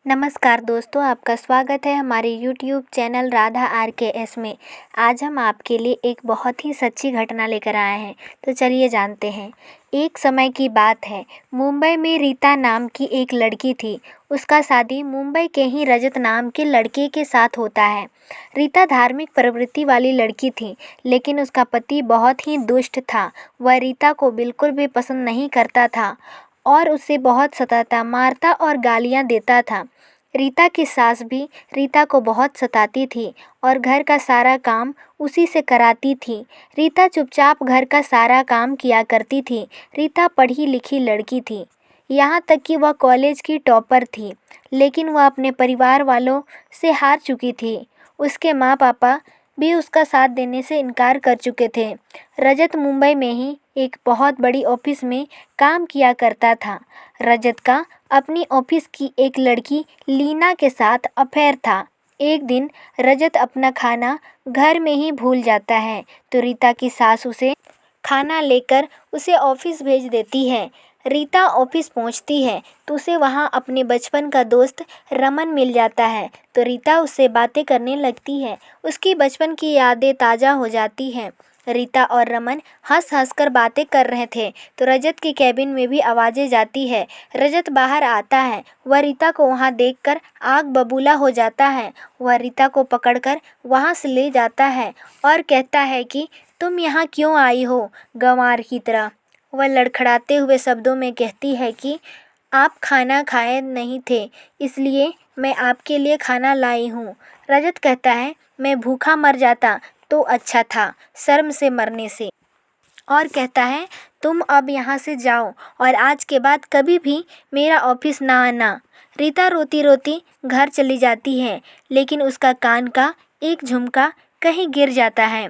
नमस्कार दोस्तों, आपका स्वागत है हमारे यूट्यूब चैनल राधा RKS में। आज हम आपके लिए एक बहुत ही सच्ची घटना लेकर आए हैं, तो चलिए जानते हैं। एक समय की बात है, मुंबई में रीता नाम की एक लड़की थी। उसका शादी मुंबई के ही रजत नाम के लड़के के साथ होता है। रीता धार्मिक प्रवृत्ति वाली लड़की थी, लेकिन उसका पति बहुत ही दुष्ट था। वह रीता को बिल्कुल भी पसंद नहीं करता था और उसे बहुत सताता, मारता और गालियाँ देता था। रीता की सास भी रीता को बहुत सताती थी और घर का सारा काम उसी से कराती थी। रीता चुपचाप घर का सारा काम किया करती थी। रीता पढ़ी लिखी लड़की थी, यहाँ तक कि वह कॉलेज की टॉपर थी, लेकिन वह अपने परिवार वालों से हार चुकी थी। उसके माँ पापा भी उसका साथ देने से इनकार कर चुके थे। रजत मुंबई में ही एक बहुत बड़ी ऑफिस में काम किया करता था। रजत का अपनी ऑफिस की एक लड़की लीना के साथ अफेयर था। एक दिन रजत अपना खाना घर में ही भूल जाता है, तो रीता की सास उसे खाना लेकर उसे ऑफिस भेज देती है। रीता ऑफिस पहुंचती है तो उसे वहां अपने बचपन का दोस्त रमन मिल जाता है, तो रीता उससे बातें करने लगती है। उसकी बचपन की यादें ताज़ा हो जाती हैं। रीता और रमन हंस हंस कर बातें कर रहे थे, तो रजत की कैबिन में भी आवाज़ें जाती है। रजत बाहर आता है। वह रीता को वहाँ देखकर आग बबूला हो जाता है। वह रीता को पकड़कर वहाँ से ले जाता है और कहता है कि तुम यहाँ क्यों आई हो गंवार की तरह। वह लड़खड़ाते हुए शब्दों में कहती है कि आप खाना खाए नहीं थे, इसलिए मैं आपके लिए खाना लाई हूँ। रजत कहता है, मैं भूखा मर जाता तो अच्छा था, शर्म से मरने से। और कहता है, तुम अब यहाँ से जाओ और आज के बाद कभी भी मेरा ऑफिस ना आना। रीता रोती रोती घर चली जाती है, लेकिन उसका कान का एक झुमका कहीं गिर जाता है।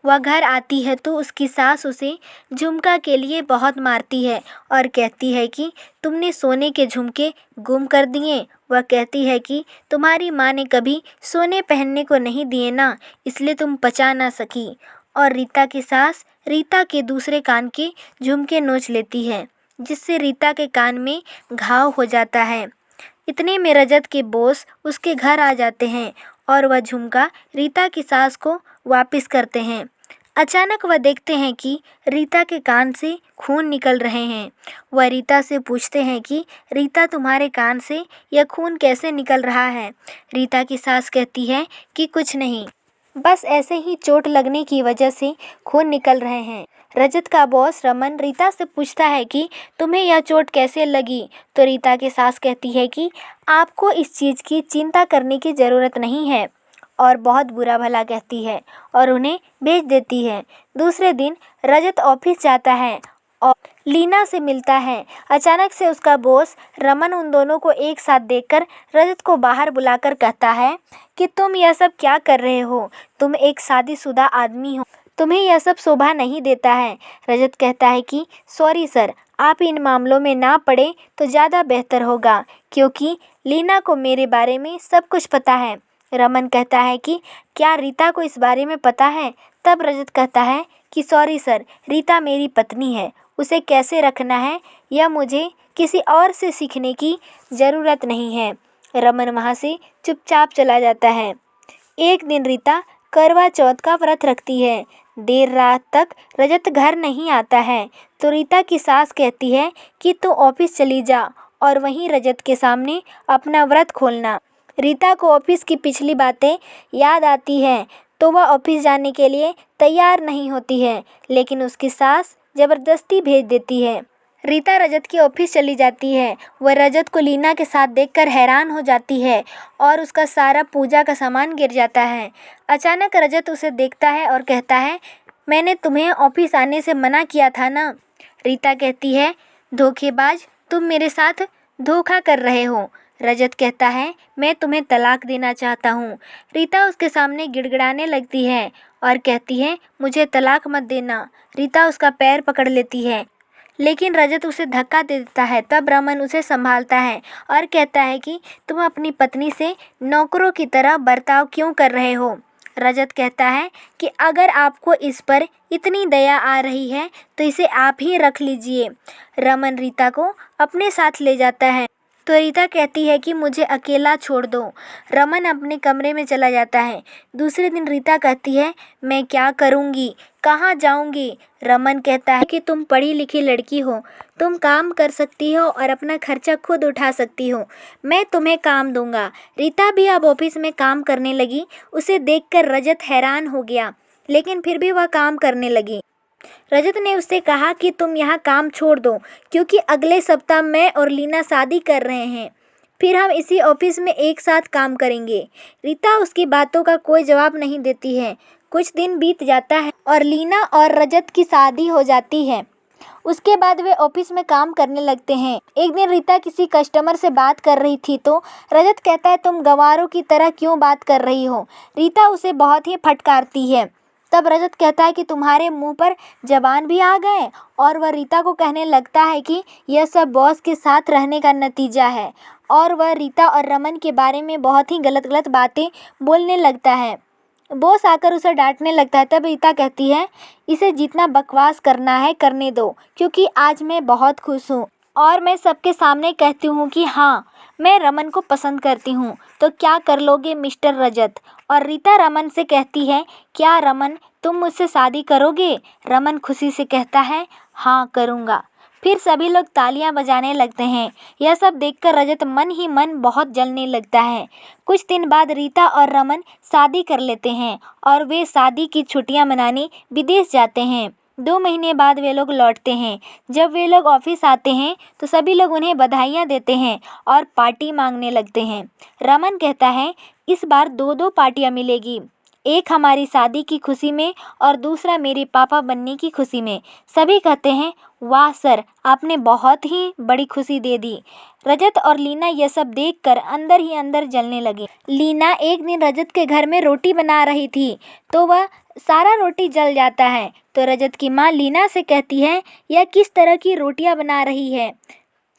वह घर आती है तो उसकी सास उसे झुमका के लिए बहुत मारती है और कहती है कि तुमने सोने के झुमके गुम कर दिए। वह कहती है कि तुम्हारी माँ ने कभी सोने पहनने को नहीं दिए ना, इसलिए तुम पचा ना सकी। और रीता की सास रीता के दूसरे कान के झुमके नोच लेती है, जिससे रीता के कान में घाव हो जाता है। इतने में रजत के बॉस उसके घर आ जाते हैं और वह झुमका रीता की सास को वापस करते हैं। अचानक वह देखते हैं कि रीता के कान से खून निकल रहे हैं। वह रीता से पूछते हैं कि रीता, तुम्हारे कान से यह खून कैसे निकल रहा है। रीता की सास कहती है कि कुछ नहीं, बस ऐसे ही चोट लगने की वजह से खून निकल रहे हैं। रजत का बॉस रमन रीता से पूछता है कि तुम्हें यह चोट कैसे लगी, तो रीता की सास कहती है कि आपको इस चीज़ की चिंता करने की ज़रूरत नहीं है, और बहुत बुरा भला कहती है और उन्हें भेज देती है। दूसरे दिन रजत ऑफिस जाता है और लीना से मिलता है। अचानक से उसका बॉस रमन उन दोनों को एक साथ देखकर रजत को बाहर बुलाकर कहता है कि तुम यह सब क्या कर रहे हो, तुम एक शादीशुदा आदमी हो, तुम्हें यह सब शोभा नहीं देता है। रजत कहता है कि सॉरी सर, आप इन मामलों में ना पड़े तो ज़्यादा बेहतर होगा, क्योंकि लीना को मेरे बारे में सब कुछ पता है। रमन कहता है कि क्या रीता को इस बारे में पता है। तब रजत कहता है कि सॉरी सर, रीता मेरी पत्नी है, उसे कैसे रखना है यह मुझे किसी और से सीखने की ज़रूरत नहीं है। रमन वहाँ से चुपचाप चला जाता है। एक दिन रीता करवा चौथ का व्रत रखती है। देर रात तक रजत घर नहीं आता है, तो रीता की सास कहती है कि तू ऑफिस चली जा और वहीं रजत के सामने अपना व्रत खोलना। रीता को ऑफिस की पिछली बातें याद आती हैं, तो वह ऑफिस जाने के लिए तैयार नहीं होती है, लेकिन उसकी सास ज़बरदस्ती भेज देती है। रीता रजत की ऑफिस चली जाती है। वह रजत को लीना के साथ देखकर हैरान हो जाती है और उसका सारा पूजा का सामान गिर जाता है। अचानक रजत उसे देखता है और कहता है, मैंने तुम्हें ऑफिस आने से मना किया था ना। रीता कहती है, धोखेबाज, तुम मेरे साथ धोखा कर रहे हो। रजत कहता है, मैं तुम्हें तलाक देना चाहता हूँ। रीता उसके सामने गिड़गिड़ाने लगती है और कहती है, मुझे तलाक मत देना। रीता उसका पैर पकड़ लेती है, लेकिन रजत उसे धक्का दे देता है। तब रमन उसे संभालता है और कहता है कि तुम अपनी पत्नी से नौकरों की तरह बर्ताव क्यों कर रहे हो। रजत कहता है कि अगर आपको इस पर इतनी दया आ रही है तो इसे आप ही रख लीजिए। रमन रीता को अपने साथ ले जाता है तो रीता कहती है कि मुझे अकेला छोड़ दो। रमन अपने कमरे में चला जाता है। दूसरे दिन रीता कहती है, मैं क्या करूँगी, कहाँ जाऊँगी। रमन कहता है कि तुम पढ़ी लिखी लड़की हो, तुम काम कर सकती हो और अपना खर्चा खुद उठा सकती हो, मैं तुम्हें काम दूंगा। रीता भी अब ऑफिस में काम करने लगी। उसे देखकर रजत हैरान हो गया, लेकिन फिर भी वह काम करने लगी। रजत ने उससे कहा कि तुम यहाँ काम छोड़ दो, क्योंकि अगले सप्ताह मैं और लीना शादी कर रहे हैं, फिर हम इसी ऑफिस में एक साथ काम करेंगे। रीता उसकी बातों का कोई जवाब नहीं देती है। कुछ दिन बीत जाता है और लीना और रजत की शादी हो जाती है। उसके बाद वे ऑफिस में काम करने लगते हैं। एक दिन रीता किसी कस्टमर से बात कर रही थी तो रजत कहता है, तुम गंवारों की तरह क्यों बात कर रही हो। रीता उसे बहुत ही फटकारती है। तब रजत कहता है कि तुम्हारे मुंह पर जबान भी आ गए, और वह रीता को कहने लगता है कि यह सब बॉस के साथ रहने का नतीजा है, और वह रीता और रमन के बारे में बहुत ही गलत गलत बातें बोलने लगता है। बॉस आकर उसे डांटने लगता है। तब रीता कहती है, इसे जितना बकवास करना है करने दो, क्योंकि आज मैं बहुत खुश हूँ और मैं सबके सामने कहती हूँ कि हाँ, मैं रमन को पसंद करती हूँ। तो क्या कर लोगे मिस्टर रजत। और रीता रमन से कहती है, क्या रमन, तुम मुझसे शादी करोगे। रमन खुशी से कहता है, हाँ करूँगा। फिर सभी लोग तालियां बजाने लगते हैं। यह सब देखकर रजत मन ही मन बहुत जलने लगता है। कुछ दिन बाद रीता और रमन शादी कर लेते हैं और वे शादी की छुट्टियां मनाने विदेश जाते हैं। 2 महीने बाद वे लोग लौटते हैं। जब वे लोग ऑफिस आते हैं तो सभी लोग उन्हें बधाइयाँ देते हैं और पार्टी मांगने लगते हैं। रमन कहता है, इस बार 2-2 पार्टियाँ मिलेगी, एक हमारी शादी की खुशी में और दूसरा मेरे पापा बनने की खुशी में। सभी कहते हैं, वाह सर, आपने बहुत ही बड़ी खुशी दे दी। रजत और लीना यह सब देखकर अंदर ही अंदर जलने लगे। लीना एक दिन रजत के घर में रोटी बना रही थी तो वह सारा रोटी जल जाता है। तो रजत की माँ लीना से कहती है, यह किस तरह की रोटियां बना रही है,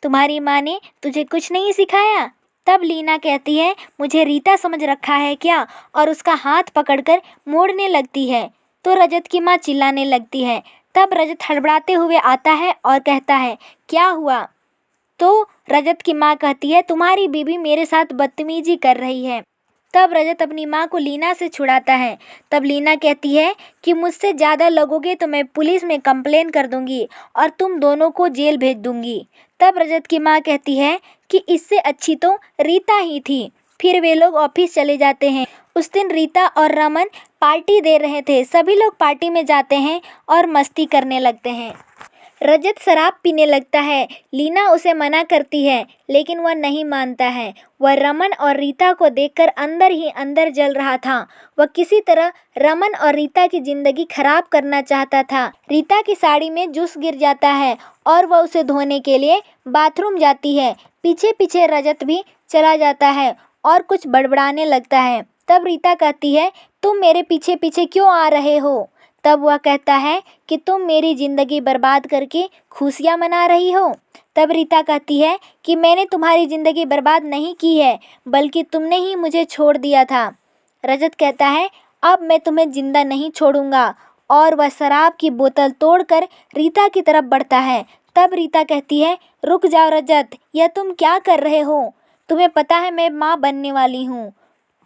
तुम्हारी माँ ने तुझे कुछ नहीं सिखाया। तब लीना कहती है, मुझे रीता समझ रखा है क्या, और उसका हाथ पकड़कर मोड़ने लगती है। तो रजत की माँ चिल्लाने लगती है। तब रजत हड़बड़ाते हुए आता है और कहता है, क्या हुआ। तो रजत की माँ कहती है, तुम्हारी बीवी मेरे साथ बदतमीजी कर रही है। तब रजत अपनी माँ को लीना से छुड़ाता है। तब लीना कहती है कि मुझसे ज़्यादा लगोगे तो मैं पुलिस में कंप्लेन कर दूंगी और तुम दोनों को जेल भेज दूंगी। तब रजत की माँ कहती है कि इससे अच्छी तो रीता ही थी। फिर वे लोग ऑफिस चले जाते हैं। उस दिन रीता और रमन पार्टी दे रहे थे। सभी लोग पार्टी में जाते हैं और मस्ती करने लगते हैं। रजत शराब पीने लगता है। लीना उसे मना करती है, लेकिन वह नहीं मानता है। वह रमन और रीता को देखकर अंदर ही अंदर जल रहा था। वह किसी तरह रमन और रीता की जिंदगी खराब करना चाहता था। रीता की साड़ी में जूस गिर जाता है और वह उसे धोने के लिए बाथरूम जाती है। पीछे पीछे रजत भी चला जाता है और कुछ बड़बड़ाने लगता है। तब रीता कहती है, तुम मेरे पीछे पीछे क्यों आ रहे हो। तब वह कहता है कि तुम मेरी ज़िंदगी बर्बाद करके खुशियाँ मना रही हो। तब रीता कहती है कि मैंने तुम्हारी ज़िंदगी बर्बाद नहीं की है, बल्कि तुमने ही मुझे छोड़ दिया था। रजत कहता है, अब मैं तुम्हें जिंदा नहीं छोड़ूंगा, और वह शराब की बोतल तोड़कर रीता की तरफ बढ़ता है। तब रीता कहती है, रुक जाओ रजत, यह तुम क्या कर रहे हो, तुम्हें पता है मैं माँ बनने वाली हूँ।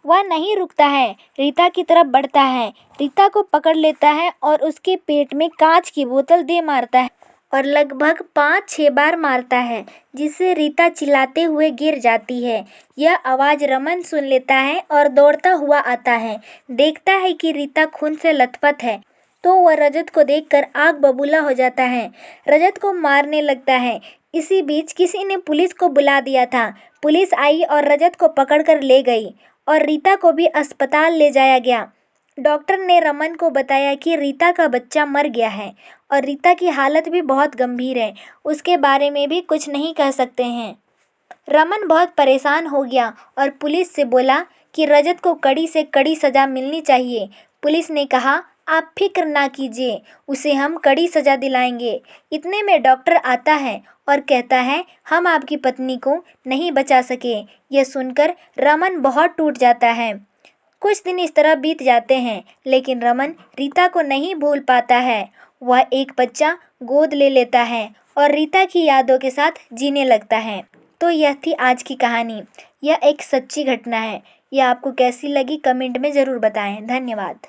वह नहीं रुकता है, रीता की तरफ बढ़ता है, रीता को पकड़ लेता है और उसके पेट में कांच की बोतल दे मारता है और लगभग 5-6 बार मारता है, जिससे रीता चिल्लाते हुए गिर जाती है। यह आवाज़ रमन सुन लेता है और दौड़ता हुआ आता है। देखता है कि रीता खून से लथपथ है, तो वह रजत को देखकर आग बबूला हो जाता है। रजत को मारने लगता है। इसी बीच किसी ने पुलिस को बुला दिया था। पुलिस आई और रजत को पकड़कर ले गई और रीता को भी अस्पताल ले जाया गया। डॉक्टर ने रमन को बताया कि रीता का बच्चा मर गया है और रीता की हालत भी बहुत गंभीर है, उसके बारे में भी कुछ नहीं कह सकते हैं। रमन बहुत परेशान हो गया और पुलिस से बोला कि रजत को कड़ी से कड़ी सज़ा मिलनी चाहिए। पुलिस ने कहा, आप फिक्र ना कीजिए, उसे हम कड़ी सज़ा दिलाएंगे। इतने में डॉक्टर आता है और कहता है, हम आपकी पत्नी को नहीं बचा सके। यह सुनकर रमन बहुत टूट जाता है। कुछ दिन इस तरह बीत जाते हैं, लेकिन रमन रीता को नहीं भूल पाता है। वह एक बच्चा गोद ले लेता है और रीता की यादों के साथ जीने लगता है। तो यह थी आज की कहानी। यह एक सच्ची घटना है। यह आपको कैसी लगी कमेंट में ज़रूर बताएं। धन्यवाद।